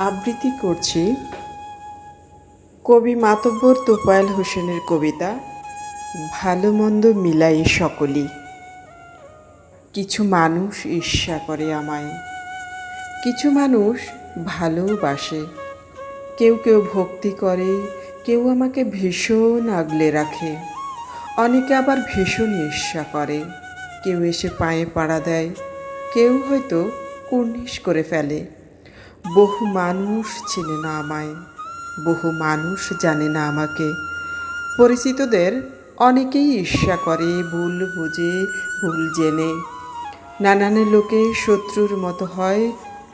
আবৃত্তি করছি কবি মাতব্বর তোফায়েল হোসেনের কবিতা ভালো মন্দ মিলাই সকলই। কিছু মানুষ ঈর্ষা করে আমায়, কিছু মানুষ ভালোবাসে, কেউ কেউ ভক্তি করে, কেউ আমাকে ভীষণ আগলে রাখে, অনেকে আবার ভীষণ ঈর্ষা করে। কেউ এসে পায়ে পাড়া দেয়, কেউ হয়তো কুর্নিশ করে ফেলে। বহু মানুষ চেনে না আমায়, বহু মানুষ জানে না আমাকে। পরিচিতদের অনেকেই ঈর্ষা করে ভুল বুঝে ভুল জেনে। নানান লোকে শত্রুর মতো হয়,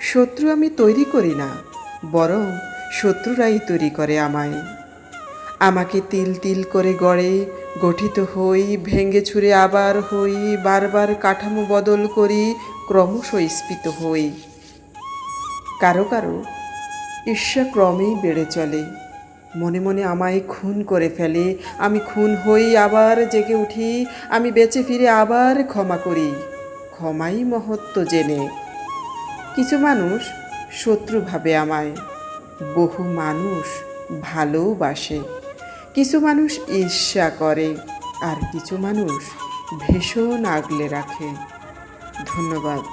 শত্রু আমি তৈরি করি না, বরং শত্রুরাই তৈরি করে আমায়। আমাকে তিল তিল করে গড়ে, গঠিত হই, ভেঙে ছুঁড়ে আবার হই, বারবার কাঠামো বদল করি, ক্রমশ স্ফীত হই। কারো কারো ঈর্ষা ক্রমেই বেড়ে চলে, মনে মনে আমায় খুন করে ফেলে। আমি খুন হই, আবার জেগে উঠি, আমি বেঁচে ফিরে আবার ক্ষমা করি, ক্ষমাই মহত্ব জেনে। কিছু মানুষ শত্রু ভাবে আমায়, বহু মানুষ ভালোবাসে। কিছু মানুষ ঈর্ষা করে, আর কিছু মানুষ ভীষণ আগলে রাখে। ধন্যবাদ।